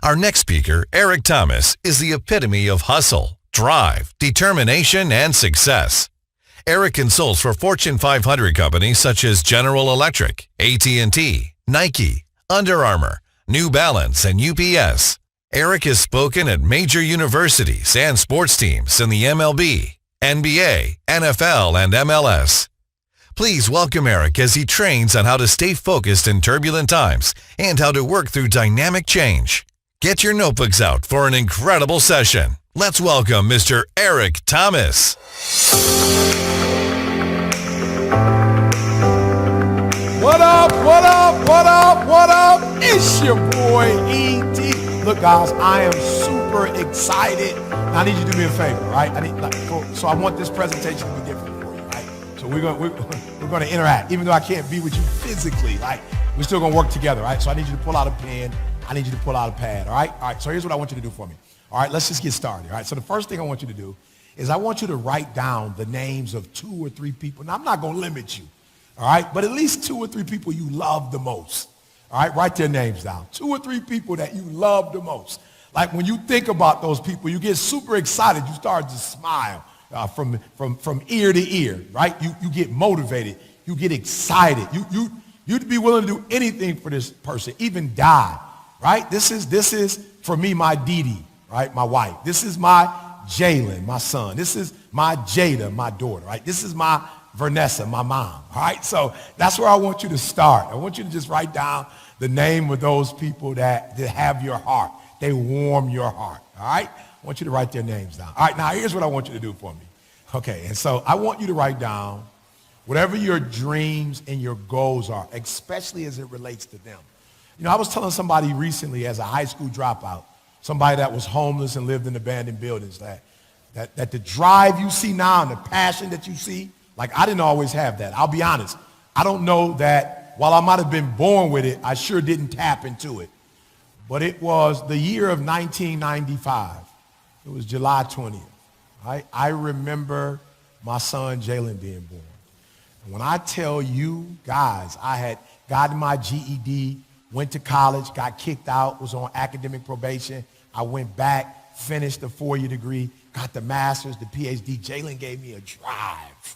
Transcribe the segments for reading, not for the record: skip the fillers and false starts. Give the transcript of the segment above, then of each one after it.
Our next speaker, Eric Thomas, is the epitome of hustle, drive, determination, and success. Eric consults for Fortune 500 companies such as General Electric, AT&T, Nike, Under Armour, New Balance, and UPS. Eric has spoken at major universities and sports teams in the MLB, NBA, NFL, and MLS. Please welcome Eric as he trains on how to stay focused in turbulent times and how to work through dynamic change. Get your notebooks out for an incredible session. Let's welcome Mr. Eric Thomas. What up, what up, what up, what up? It's your boy, E.T. Look, guys, I am super excited. Now, I need you to do me a favor, right? So I want this presentation to be different for you, right? So we're going to interact. Even though I can't be with you physically, like, we're still going to work together, right? So I need you to pull out a pen. I need you to pull out a pad, all right? All right, so here's what I want you to do for me. All right, let's just get started, all right? So the first thing I want you to do is I want you to write down the names of 2 or 3 people. Now, I'm not going to limit you, all right? But at least 2 or 3 people you love the most, all right? Write their names down. 2 or 3 people that you love the most. Like when you think about those people, you get super excited. You start to smile from ear to ear, right? You get motivated. You get excited. You'd be willing to do anything for this person, even die, right? This is for me, my Dee Dee, right? My wife. This is my Jalen, my son. This is my Jada, my daughter, right? This is my Vanessa, my mom, all right? So that's where I want you to start. I want you to just write down the name of those people that have your heart. They warm your heart, all right? I want you to write their names down. All right, now here's what I want you to do for me. Okay, and so I want you to write down whatever your dreams and your goals are, especially as it relates to them. You know, I was telling somebody recently as a high school dropout, somebody that was homeless and lived in abandoned buildings, that the drive you see now and the passion that you see, like I didn't always have that. I'll be honest. I don't know that while I might have been born with it, I sure didn't tap into it. But it was the year of 1995. It was July 20th. Right? I remember my son Jalen being born. And when I tell you guys, I had gotten my GED, went to college, got kicked out, was on academic probation. I went back, finished a 4-year degree, got the master's, the Ph.D. Jalen gave me a drive,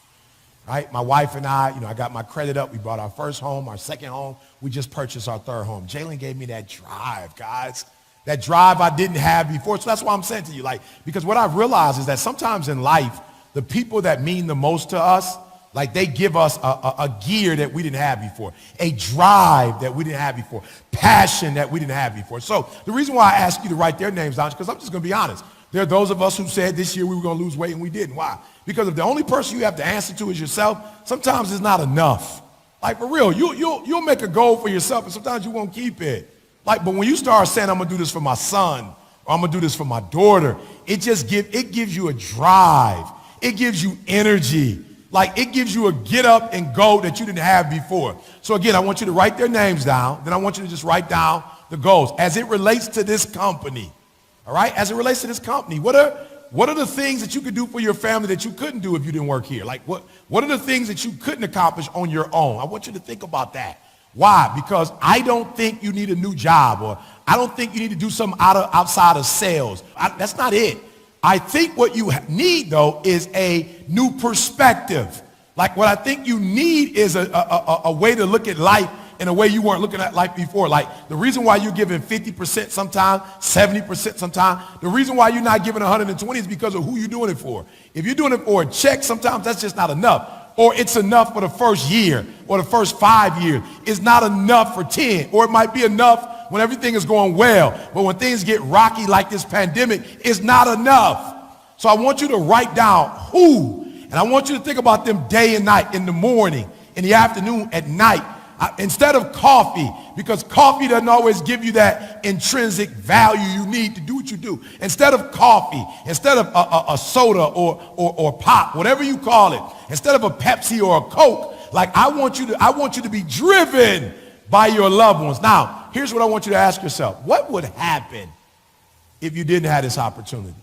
right? My wife and I got my credit up. We bought our first home, our second home. We just purchased our third home. Jalen gave me that drive, guys. That drive I didn't have before. So that's why I'm saying to you, like, because what I've realized is that sometimes in life, the people that mean the most to us, like they give us a gear that we didn't have before, a drive that we didn't have before, passion that we didn't have before. So the reason why I ask you to write their names down is because I'm just going to be honest. There are those of us who said this year we were going to lose weight and we didn't. Why? Because if the only person you have to answer to is yourself, sometimes it's not enough. Like for real, you'll make a goal for yourself and sometimes you won't keep it. Like, but when you start saying, I'm going to do this for my son, or I'm going to do this for my daughter, it gives you a drive. It gives you energy. Like, it gives you a get up and go that you didn't have before. So again, I want you to write their names down. Then I want you to just write down the goals as it relates to this company. All right? As it relates to this company, what are the things that you could do for your family that you couldn't do if you didn't work here? Like, what are the things that you couldn't accomplish on your own? I want you to think about that. Why? Because I don't think you need a new job, or I don't think you need to do something outside of sales. That's not it. I think what you need, though, is a new perspective. Like what I think you need is a way to look at life in a way you weren't looking at life before. Like the reason why you're giving 50% sometimes, 70% sometimes, the reason why you're not giving 120 is because of who you're doing it for. If you're doing it for a check, sometimes that's just not enough. Or it's enough for the first year or the first 5 years. It's not enough for 10. Or it might be enough when everything is going well. But when things get rocky like this pandemic, it's not enough. So I want you to write down who. And I want you to think about them day and night, in the morning, in the afternoon, at night. Instead of coffee, because coffee doesn't always give you that intrinsic value you need to do what you do. Instead of coffee, instead of a soda or pop, whatever you call it, instead of a Pepsi or a Coke, like I want you to be driven by your loved ones. Now, here's what I want you to ask yourself. What would happen if you didn't have this opportunity?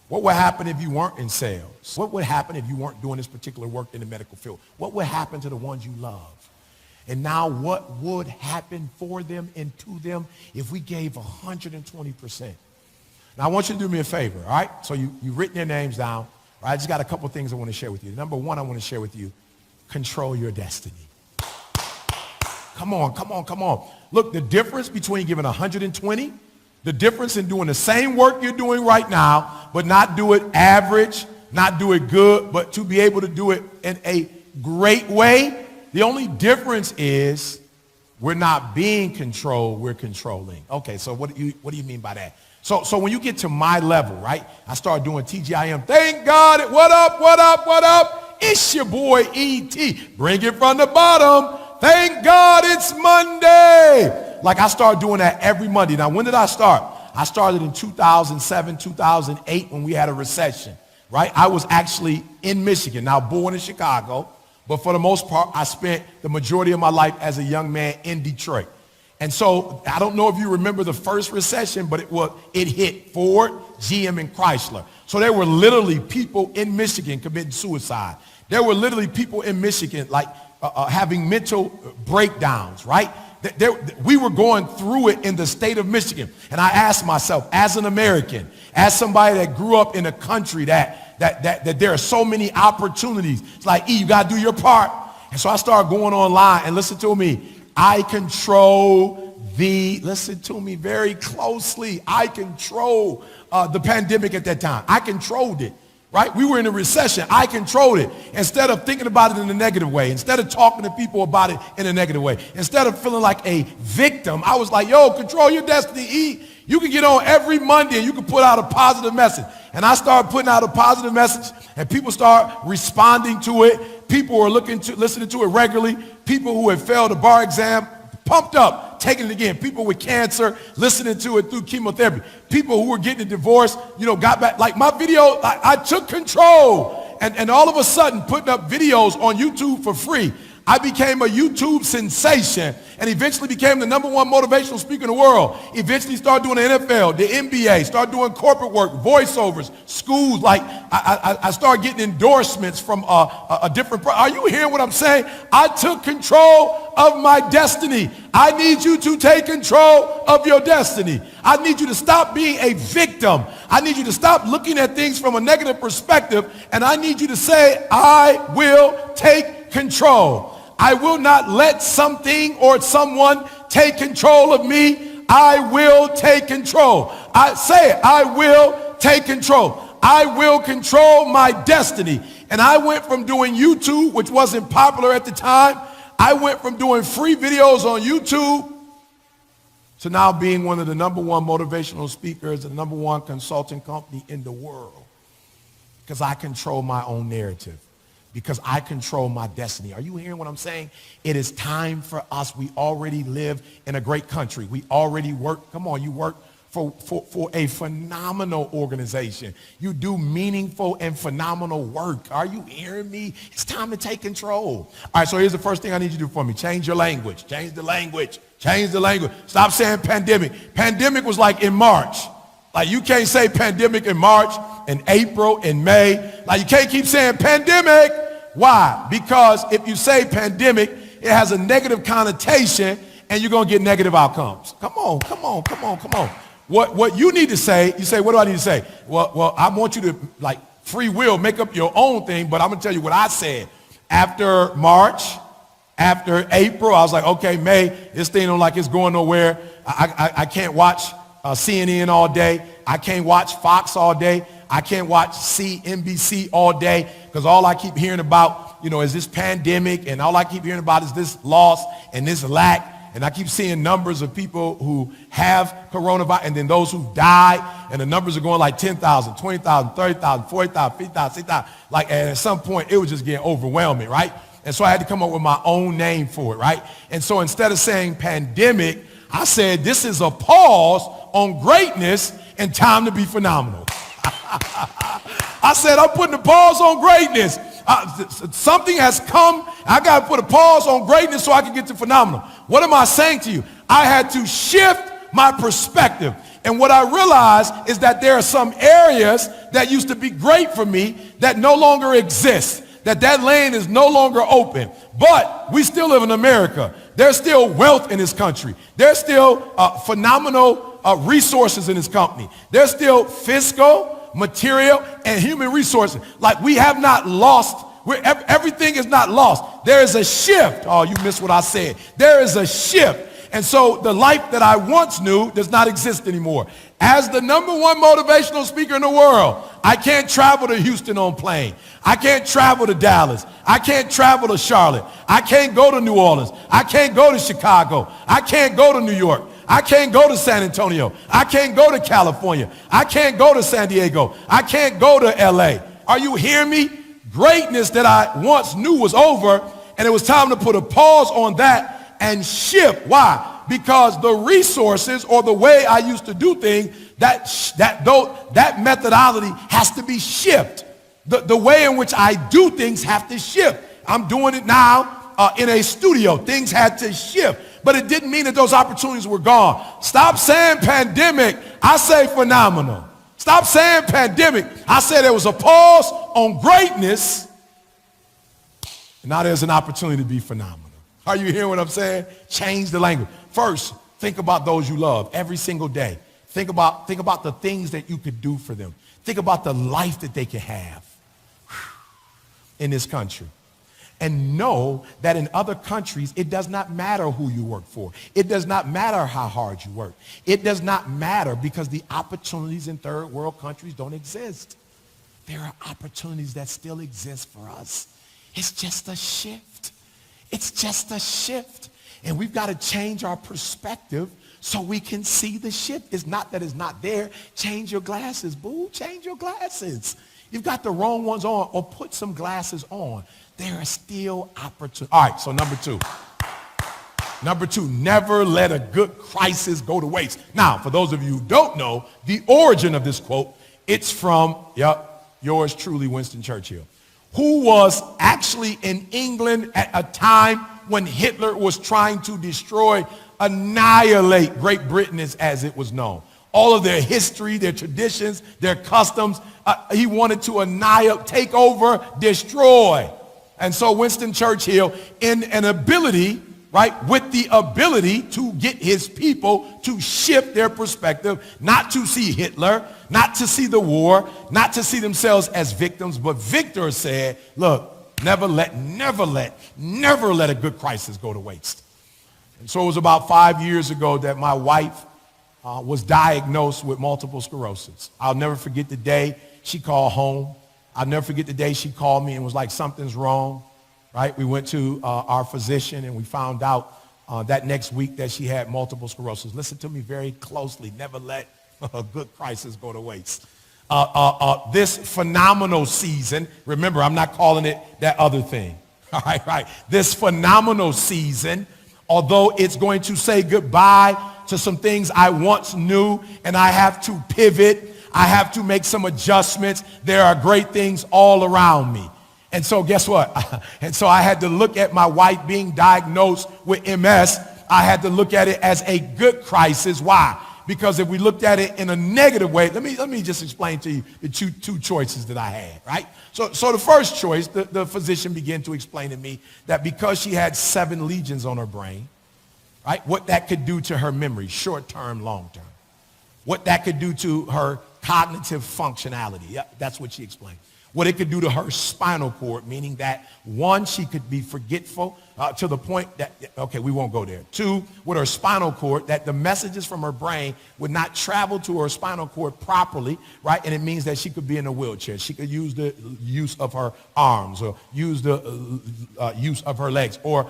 What would happen if you weren't in sales? What would happen if you weren't doing this particular work in the medical field? What would happen to the ones you love? And now what would happen for them and to them if we gave 120%? Now, I want you to do me a favor, all right? So you've written their names down. All right? I just got a couple things I want to share with you. Number one, I want to share with you, control your destiny. Come on, come on, come on. Look, the difference between giving 120, the difference in doing the same work you're doing right now, but not do it average, not do it good, but to be able to do it in a great way. The only difference is we're not being controlled, we're controlling. Okay, so what do you mean by that? So when you get to my level, right, I start doing TGIM. Thank God. What up, what up, what up? It's your boy E.T. Bring it from the bottom. Thank God it's Monday. Like I start doing that every Monday. Now, when did I start? I started in 2007, 2008 when we had a recession, right? I was actually in Michigan, now born in Chicago. But for the most part, I spent the majority of my life as a young man in Detroit. And so I don't know if you remember the first recession, but it hit Ford, GM, and Chrysler. So there were literally people in Michigan committing suicide. There were literally people in Michigan like having mental breakdowns, right? We were going through it in the state of Michigan. And I asked myself, as an American, as somebody that grew up in a country that there are so many opportunities, it's like, you got to do your part. And so I started going online, and listen to me, I control listen to me very closely, I control the pandemic at that time. I controlled it. Right? We were in a recession. I controlled it. Instead of thinking about it in a negative way, instead of talking to people about it in a negative way, instead of feeling like a victim, I was like, yo, control your destiny. You can get on every Monday and you can put out a positive message. And I started putting out a positive message, and people start responding to it. People were listening to it regularly. People who had failed a bar exam, pumped up, taking it again. People with cancer, listening to it through chemotherapy. People who were getting a divorce, got back. Like my video, I took control. And all of a sudden, putting up videos on YouTube for free, I became a YouTube sensation and eventually became the #1 motivational speaker in the world. Eventually started doing the NFL, the NBA, started doing corporate work, voiceovers, schools. Like I started getting endorsements from a different, are you hearing what I'm saying? I took control of my destiny. I need you to take control of your destiny. I need you to stop being a victim. I need you to stop looking at things from a negative perspective, and I need you to say, I will take control. I will not let something or someone take control of me. I will take control. I say it. I will take control. I will control my destiny. And I went from doing YouTube, which wasn't popular at the time. I went from doing free videos on YouTube to now being one of the #1 motivational speakers and #1 consulting company in the world, because I control my own narrative, because I control my destiny. Are you hearing what I'm saying? It is time for us. We already live in a great country. We already work. Come on, you work for a phenomenal organization. You do meaningful and phenomenal work. Are you hearing me? It's time to take control. All right, so here's the first thing I need you to do for me. Change your language. Change the language. Change the language. Stop saying pandemic. Pandemic was like in March. Like you can't say pandemic in March, in April, in May. Like you can't keep saying pandemic. Why? Because if you say pandemic, it has a negative connotation and you're going to get negative outcomes. Come on, come on, come on, come on. What you need to say, you say, what do I need to say? Well, I want you to, like, free will, make up your own thing, but I'm going to tell you what I said. After March, after April, I was like, okay, May, this thing don't like it's going nowhere. I can't watch CNN all day. I can't watch Fox all day. I can't watch CNBC all day, because all I keep hearing about, is this pandemic, and all I keep hearing about is this loss and this lack. And I keep seeing numbers of people who have coronavirus, and then those who died, and the numbers are going like 10,000, 20,000, 30,000, 40,000, 50,000, 60,000. Like, and at some point, it was just getting overwhelming, right? And so I had to come up with my own name for it, right? And so instead of saying pandemic, I said this is a pause on greatness and time to be phenomenal. I said I'm putting a pause on greatness. Something has come. I got to put a pause on greatness so I can get to phenomenal. What am I saying to you? I had to shift my perspective. And what I realized is that there are some areas that used to be great for me that no longer exist. That lane is no longer open. But we still live in America. There's still wealth in this country. There's still phenomenal resources in this company. There's still fiscal, material, and human resources. Like we have not lost. Everything is not lost. There is a shift. Oh, you missed what I said. There is a shift. And so the life that I once knew does not exist anymore. As the #1 motivational speaker in the world, I can't travel to Houston on plane. I can't travel to Dallas. I can't travel to Charlotte. I can't go to New Orleans. I can't go to Chicago. I can't go to New York. I can't go to San Antonio. I can't go to California. I can't go to San Diego. I can't go to LA. Are you hearing me? Greatness that I once knew was over, and it was time to put a pause on that and shift. Why? Because the resources or the way I used to do things, that methodology has to be shifted. The way in which I do things have to shift. I'm doing it now in a studio. Things had to shift. But it didn't mean that those opportunities were gone. Stop saying pandemic. I say phenomenal. Stop saying pandemic. I said there was a pause on greatness. And now there's an opportunity to be phenomenal. Are you hearing what I'm saying? Change the language. First, think about those you love every single day. Think about the things that you could do for them. Think about the life that they can have in this country. And know that in other countries, it does not matter who you work for. It does not matter how hard you work. It does not matter because the opportunities in third world countries don't exist. There are opportunities that still exist for us. It's just a shift. It's just a shift. And we've got to change our perspective so we can see the shift. It's not that it's not there. Change your glasses, boo. Change your glasses. You've got the wrong ones on, or put some glasses on. There are still opportunities. All right, so number two. Number two, never let a good crisis go to waste. Now, for those of you who don't know, the origin of this quote, it's from, yours truly, Winston Churchill, who was actually in England at a time when Hitler was trying to annihilate Great Britain as it was known. All of their history, their traditions, their customs, he wanted to annihilate, take over, destroy. And so Winston Churchill, in an ability, right, with the ability to get his people to shift their perspective, not to see Hitler, not to see the war, not to see themselves as victims, but Victor said, look, never let a good crisis go to waste. And so it was about 5 years ago that my wife was diagnosed with multiple sclerosis. I'll never forget the day she called home. I'll never forget the day she called me and was like, something's wrong, right? We went to our physician and we found out that next week that she had multiple sclerosis. Listen to me very closely. Never let a good crisis go to waste. This phenomenal season, remember, I'm not calling it that other thing. All right. This phenomenal season, although it's going to say goodbye to some things I once knew, and I have to pivot, I have to make some adjustments. There are great things all around me. And so guess what? And so I had to look at my wife being diagnosed with MS. I had to look at it as a good crisis. Why? Because if we looked at it in a negative way, let me just explain to you the two choices that I had, right? So the first choice, the physician began to explain to me that because she had 7 lesions on her brain, right, what that could do to her memory, short-term, long-term. What that could do to her cognitive functionality. Yeah, that's what she explained. What it could do to her spinal cord, meaning that, 1, she could be forgetful to the point that, okay, we won't go there. 2, with her spinal cord, that the messages from her brain would not travel to her spinal cord properly, right? And it means that she could be in a wheelchair. She could use the use of her arms or use the use of her legs, or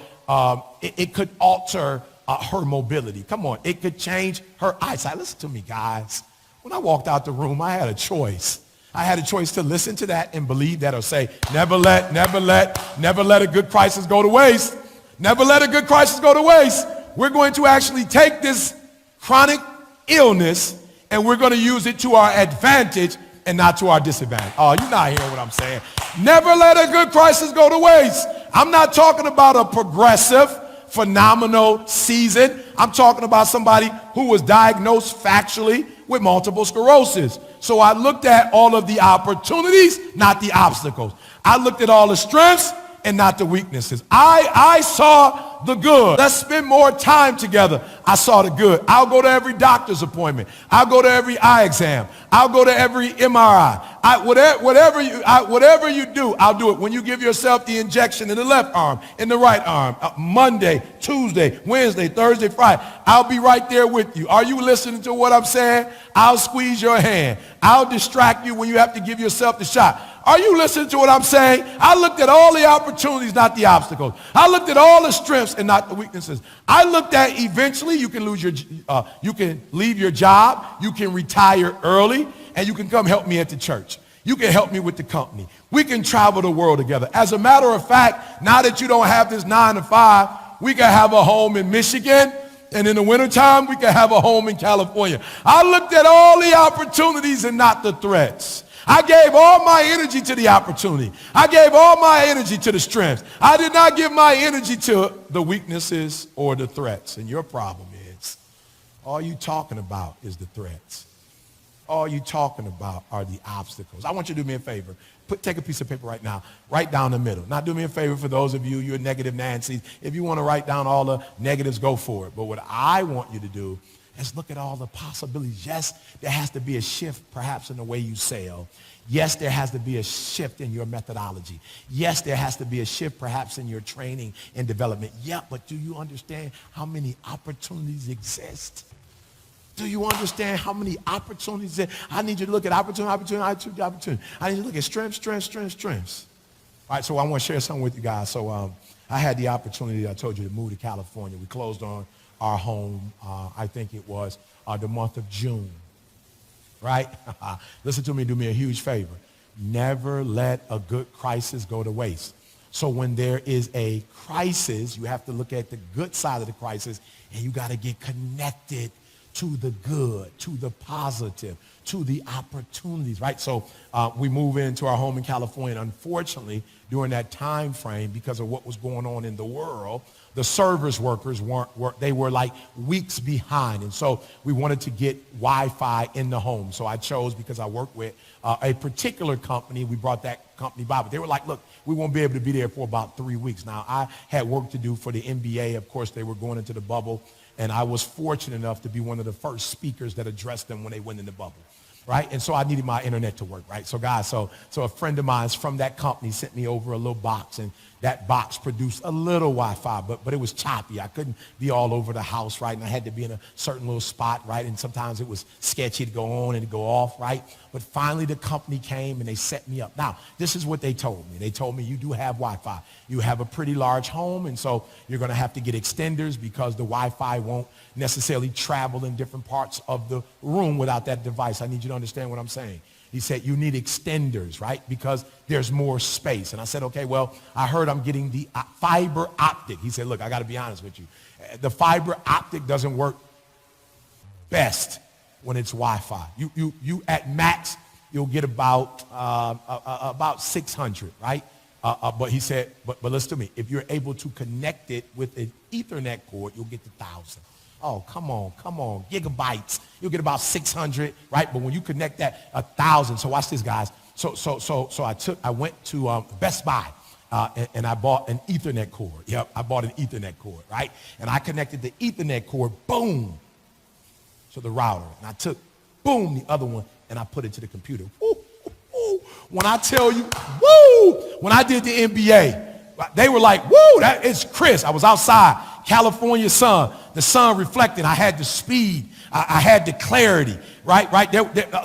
it could alter her mobility. Come on, it could change her eyesight. Listen to me, guys. When I walked out the room, I had a choice. I had a choice to listen to that and believe that, or say, never let a good crisis go to waste. Never let a good crisis go to waste. We're going to actually take this chronic illness and we're going to use it to our advantage and not to our disadvantage. Oh, you're not hearing what I'm saying. Never let a good crisis go to waste. I'm not talking about a progressive, phenomenal season. I'm talking about somebody who was diagnosed factually with multiple sclerosis. So I looked at all of the opportunities, not the obstacles. I looked at all the strengths and not the weaknesses. I saw the good. Let's spend more time together. I saw the good. I'll go to every doctor's appointment. I'll go to every eye exam. I'll go to every MRI. Whatever you do, I'll do it. When you give yourself the injection in the left arm, in the right arm, Monday, Tuesday, Wednesday, Thursday, Friday, I'll be right there with you. Are you listening to what I'm saying? I'll squeeze your hand. I'll distract you when you have to give yourself the shot. Are you listening to what I'm saying? I looked at all the opportunities, not the obstacles. I looked at all the strengths and not the weaknesses. I looked at eventually you can leave your job, you can retire early, and you can come help me at the church. You can help me with the company. We can travel the world together. As a matter of fact, now that you don't have this 9 to 5, we can have a home in Michigan, and in the wintertime, we can have a home in California. I looked at all the opportunities and not the threats. I gave all my energy to the opportunity. I gave all my energy to the strengths. I did not give my energy to the weaknesses or the threats. And your problem is, all you talking about is the threats. All you talking about are the obstacles. I want you to do me a favor. Take a piece of paper right now. Write down the middle. Now do me a favor for those of you, you're negative Nancy's. If you want to write down all the negatives, go for it. But what I want you to do is look at all the possibilities. Yes, there has to be a shift perhaps in the way you sell. Yes, there has to be a shift in your methodology. Yes, there has to be a shift perhaps in your training and development. Yeah, but do you understand how many opportunities exist? Do you understand how many opportunities there? I need you to look at opportunity. I need you to look at strengths. All right, so I want to share something with you guys. So I had the opportunity, I told you, to move to California. We closed on our home, I think it was the month of June, right? Listen to me, do me a huge favor. Never let a good crisis go to waste. So when there is a crisis, you have to look at the good side of the crisis, and you got to get connected to the good, to the positive, to the opportunities, right? So we move into our home in California. Unfortunately, during that time frame, because of what was going on in the world, the service workers they were like weeks behind. And so we wanted to get Wi-Fi in the home. So I chose, because I work with a particular company, we brought that company by, but they were like, look, we won't be able to be there for about 3 weeks. Now, I had work to do for the NBA. Of course, they were going into the bubble. And I was fortunate enough to be one of the first speakers that addressed them when they went in the bubble, right? And so I needed my internet to work, right? So guys, so a friend of mine from that company sent me over a little box, and that box produced a little Wi-Fi, but it was choppy. I couldn't be all over the house, right? And I had to be in a certain little spot, right? And sometimes it was sketchy to go on and to go off, right? But finally the company came and they set me up. Now, this is what they told me. They told me, you do have Wi-Fi. You have a pretty large home, and so you're going to have to get extenders because the Wi-Fi won't necessarily travel in different parts of the room without that device. I need you to understand what I'm saying. He said, you need extenders, right? Because there's more space. And I said, okay, well, I heard I'm getting the fiber optic. He said, look, I got to be honest with you. The fiber optic doesn't work best when it's Wi-Fi. You at max, you'll get about 600, right? But he said, but listen to me. If you're able to connect it with an Ethernet cord, you'll get to 1,000. Oh, come on. Gigabytes. You'll get about 600, right? But when you connect that, 1,000. So watch this, guys. So I went to Best Buy, and I bought an Ethernet cord. Yep, I bought an Ethernet cord, right? And I connected the Ethernet cord, boom, to the router. And I took, boom, the other one, and I put it to the computer. Woo, woo, woo. When I tell you, woo, when I did the NBA, they were like, woo, that is Chris. I was outside, California sun. The sun reflecting. I had the speed. I had the clarity, right?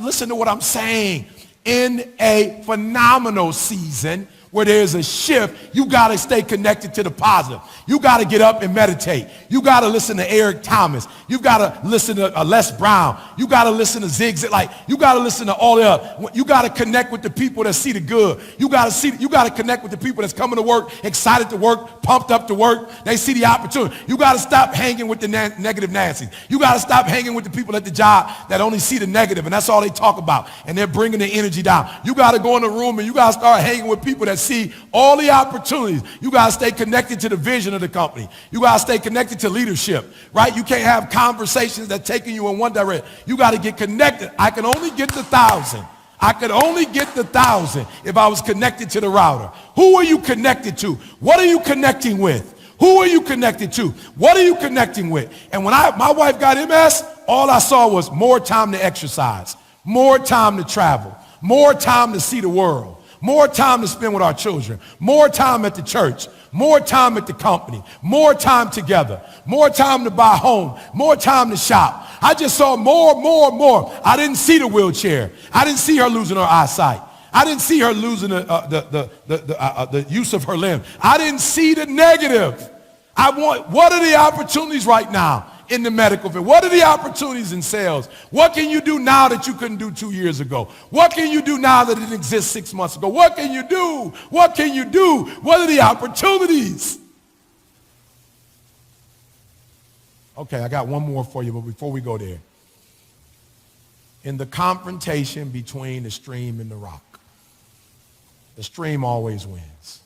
Listen to what I'm saying. In a phenomenal season where there's a shift, you got to stay connected to the positive. You got to get up and meditate. You got to listen to Eric Thomas. You got to listen to Les Brown. You got to listen to Zig Ziglar. You got to listen to all the other. You got to connect with the people that see the good. You got to connect with the people that's coming to work, excited to work, pumped up to work. They see the opportunity. You got to stop hanging with the negative Nancy's. You got to stop hanging with the people at the job that only see the negative, and that's all they talk about, and they're bringing the energy down. You got to go in the room and you got to start hanging with people that see all the opportunities. You got to stay connected to the vision of the company. You got to stay connected to leadership, right? You can't have conversations that taking you in one direction. You got to get connected. I can only get to 1,000. I could only get the 1,000 if I was connected to the router. Who are you connected to? What are you connecting with? Who are you connected to? What are you connecting with? And when my wife got MS, all I saw was more time to exercise, more time to travel, more time to see the world, more time to spend with our children, more time at the church, more time at the company, more time together, more time to buy a home, more time to shop. I just saw more. I didn't see the wheelchair. I didn't see her losing her eyesight. I didn't see her losing the use of her limb. I didn't see the negative. What are the opportunities right now in the medical field? What are the opportunities in sales? What can you do now that you couldn't do 2 years ago? What can you do now that didn't exist 6 months ago? What can you do? What can you do? What are the opportunities? Okay, I got one more for you, but before we go there, in the confrontation between the stream and the rock, the stream always wins.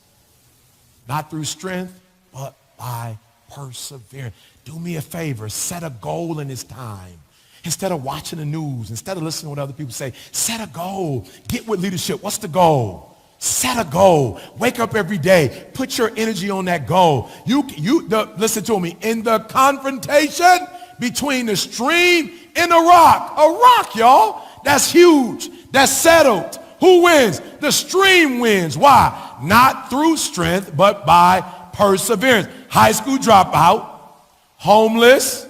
Not through strength, but by perseverance. Do me a favor, set a goal in this time. Instead of watching the news, instead of listening to what other people say, set a goal. Get with leadership. What's the goal? Set a goal. Wake up every day. Put your energy on that goal. Listen to me. In the confrontation between the stream and the rock, a rock, y'all, that's huge. That's settled. Who wins? The stream wins. Why? Not through strength, but by perseverance. High school dropout, homeless,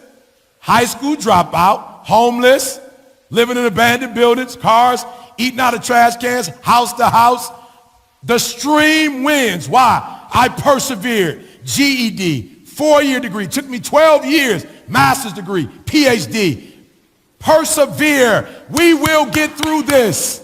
high school dropout, homeless, living in abandoned buildings, cars, eating out of trash cans, house to house. The stream wins. Why? I persevered. GED, 4-year degree. Took me 12 years. Master's degree, Ph.D. Persevere. We will get through this.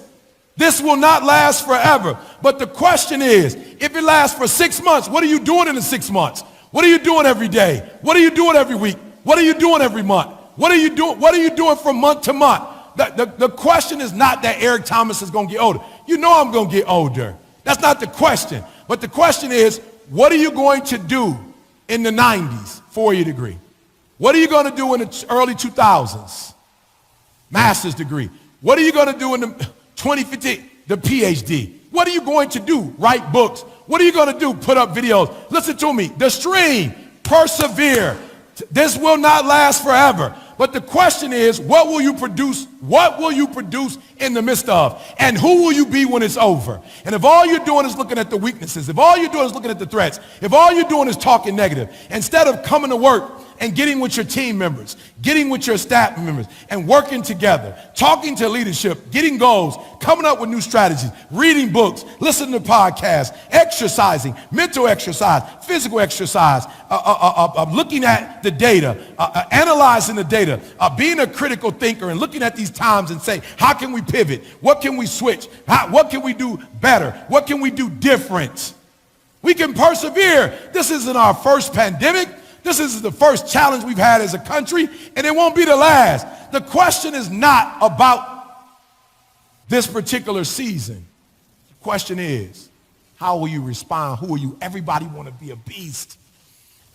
This will not last forever. But the question is, if it lasts for 6 months, what are you doing in the 6 months? What are you doing every day? What are you doing every week? What are you doing every month? What are you doing? What are you doing from month to month? The question is not that Eric Thomas is going to get older. You know I'm going to get older. That's not the question. But the question is, what are you going to do in the 90s, 4-year degree? What are you going to do in the early 2000s? Master's degree. What are you going to do in the 2050, the Ph.D.? What are you going to do? Write books. What are you going to do? Put up videos. Listen to me. The stream, persevere. This will not last forever. But the question is, what will you produce? What will you produce in the midst of? And who will you be when it's over? And if all you're doing is looking at the weaknesses, if all you're doing is looking at the threats, if all you're doing is talking negative, instead of coming to work and getting with your team members, getting with your staff members, and working together, talking to leadership, getting goals, coming up with new strategies, reading books, listening to podcasts, exercising, mental exercise, physical exercise, looking at the data, analyzing the data, being a critical thinker and looking at these times and saying, how can we pivot? What can we switch? What can we do better? What can we do different? We can persevere. This isn't our first pandemic. This is the first challenge we've had as a country, and it won't be the last. The question is not about this particular season. The question is, how will you respond? Who are you? Everybody want to be a beast.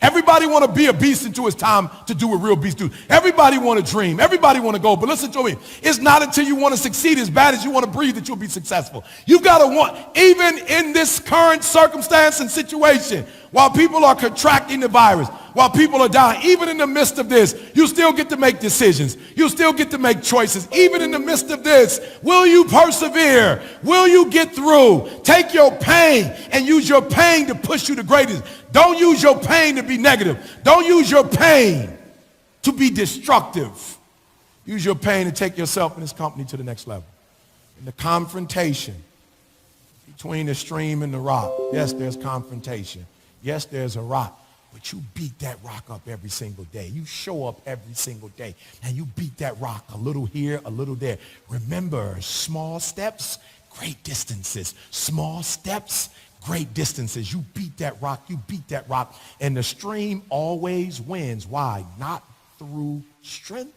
Everybody want to be a beast until it's time to do what real beasts do. Everybody want to dream. Everybody want to go. But listen to me. It's not until you want to succeed as bad as you want to breathe that you'll be successful. You've got to want, even in this current circumstance and situation, while people are contracting the virus, while people are dying, even in the midst of this, you still get to make decisions. You still get to make choices. Even in the midst of this, will you persevere? Will you get through? Take your pain and use your pain to push you to greatness. Don't use your pain to be negative. Don't use your pain to be destructive. Use your pain to take yourself and this company to the next level. In the confrontation between the stream and the rock, yes, there's confrontation. Yes, there's a rock, but you beat that rock up every single day. You show up every single day, and you beat that rock a little here, a little there. Remember, small steps, great distances. Small steps, great distances. You beat that rock, and the stream always wins. Why? Not through strength,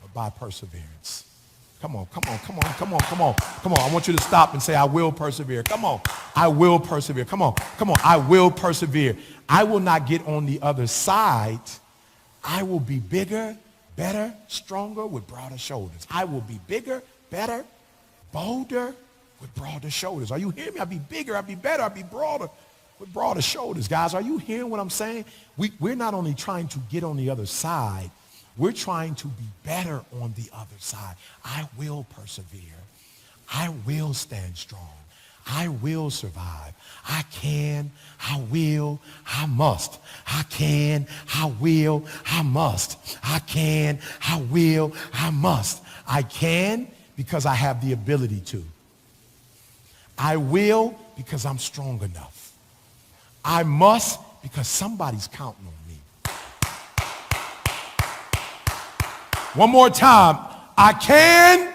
but by perseverance. Come on. I want you to stop and say, I will persevere. Come on. I will persevere. Come on. I will persevere. I will not get on the other side. I will be bigger, better, stronger, with broader shoulders. I will be bigger, better, bolder, with broader shoulders. Are you hearing me? I'll be bigger, I'll be better, I'll be broader, with broader shoulders. Guys, are you hearing what I'm saying? We're not only trying to get on the other side, we're trying to be better on the other side. I will persevere. I will stand strong. I will survive. I can, I will, I must. I can, I will, I must. I can, I will, I must. I can because I have the ability to. I will because I'm strong enough. I must because somebody's counting on me. One more time. I can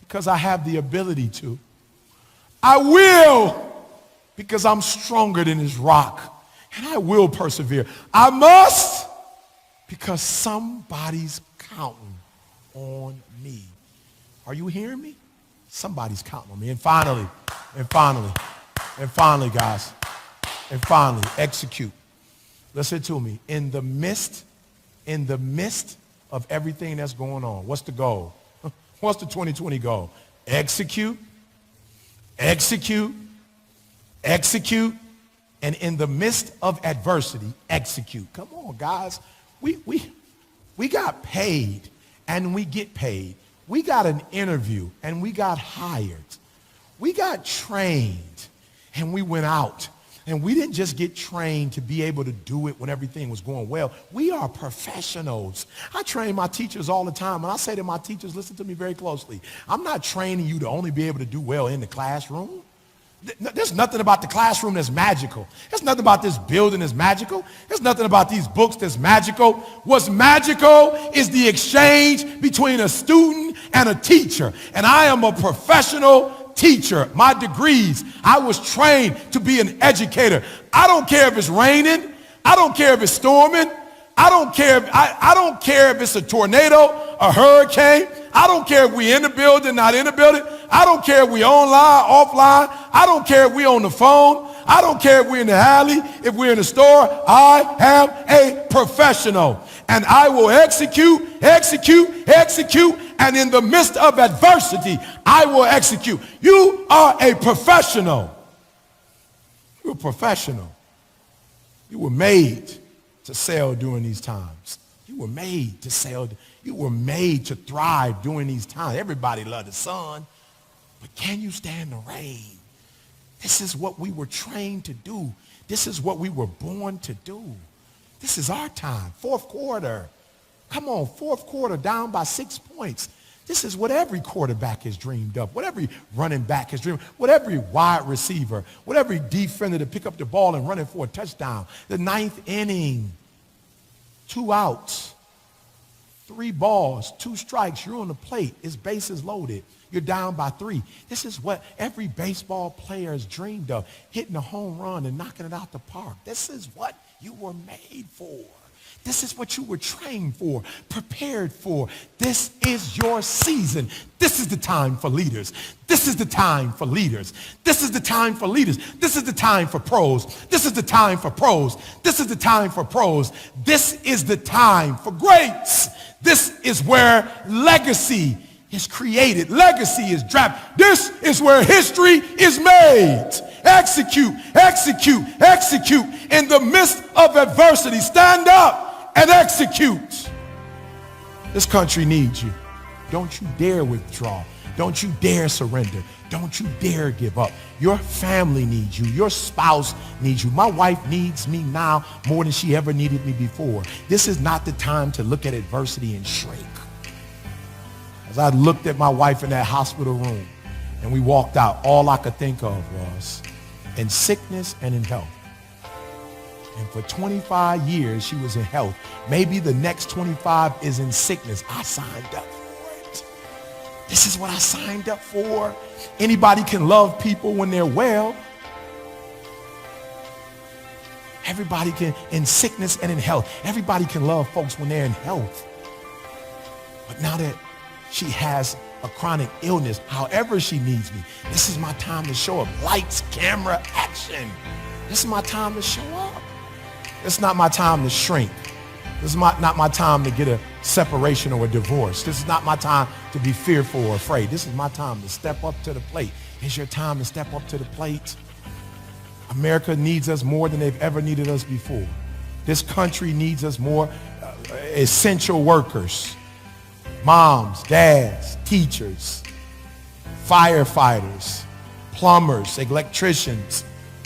because I have the ability to. I will because I'm stronger than this rock. And I will persevere. I must because somebody's counting on me. Are you hearing me? Somebody's counting on me. And finally, guys, execute. Listen to me. In the midst of everything that's going on, what's the goal? What's the 2020 goal? Execute, execute, execute, and in the midst of adversity, execute. Come on, guys. We got paid and we get paid. We got an interview and we got hired. We got trained and we went out. And we didn't just get trained to be able to do it when everything was going well. We are professionals. I train my teachers all the time. And I say to my teachers, listen to me very closely. I'm not training you to only be able to do well in the classroom. There's nothing about the classroom that's magical. There's nothing about this building that's magical. There's nothing about these books that's magical. What's magical is the exchange between a student and a teacher. And I am a professional teacher. My degrees, I was trained to be an educator. I don't care if it's raining. I don't care if it's storming. I don't care if it's a tornado, a hurricane. I don't care if we're in the building, not in the building. I don't care if we're online, offline. I don't care if we're on the phone. I don't care if we're in the alley, if we're in the store. I am a professional. And I will execute, execute, execute. And in the midst of adversity, I will execute. You are a professional. You're a professional. You were made to sail during these times. You were made to sail. You were made to thrive during these times. Everybody loves the sun. But can you stand the rain? This is what we were trained to do. This is what we were born to do. This is our time. Fourth quarter. Come on, fourth quarter down by 6 points. This is what every quarterback has dreamed of, what every running back has dreamed of, what every wide receiver, what every defender to pick up the ball and run it for a touchdown. The ninth inning, 2 outs, 3 balls, 2 strikes. You're on the plate. It's bases loaded. You're down by 3. This is what every baseball player has dreamed of, hitting a home run and knocking it out the park. This is what you were made for. This is what you were trained for, prepared for. This is your season. This is the time for leaders. This is the time for leaders. This is the time for leaders. This is the time for pros. This is the time for pros. This is the time for pros. This is the time for greats. This is where legacy is created. Legacy is drafted. This is where history is made. Execute, execute, execute. In the midst of adversity, stand up and execute. This country needs you. Don't you dare withdraw. Don't you dare surrender. Don't you dare give up. Your family needs you. Your spouse needs you. My wife needs me now more than she ever needed me before. This is not the time to look at adversity and shrink. As I looked at my wife in that hospital room and we walked out, all I could think of was in sickness and in health. And for 25 years, she was in health. Maybe the next 25 is in sickness. I signed up for it. This is what I signed up for. Anybody can love people when they're well. Everybody can, in sickness and in health. Everybody can love folks when they're in health. But now that she has a chronic illness, however she needs me, this is my time to show up. Lights, camera, action. This is my time to show up. It's not my time to shrink. This is not my time to get a separation or a divorce. This is not my time to be fearful or afraid. This is my time to step up to the plate. It's your time to step up to the plate. America needs us more than they've ever needed us before. This country needs us more essential workers, moms, dads, teachers, firefighters, plumbers, electricians,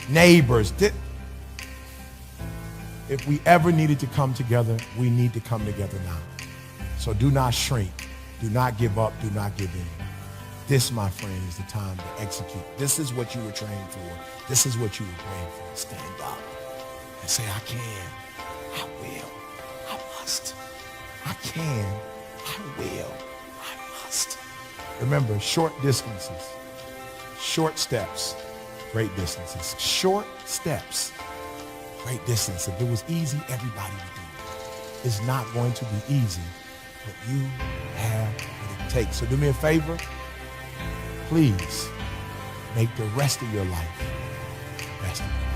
neighbors. If we ever needed to come together, we need to come together now. So do not shrink. Do not give up. Do not give in. This, my friend, is the time to execute. This is what you were trained for. This is what you were praying for. Stand up and say, I can, I will, I must. I can, I will, I must. Remember, short distances, short steps, great distances. Short steps, great distance. If it was easy, everybody would do it. It's not going to be easy, but you have what it takes. So do me a favor. Please make the rest of your life the best of your life.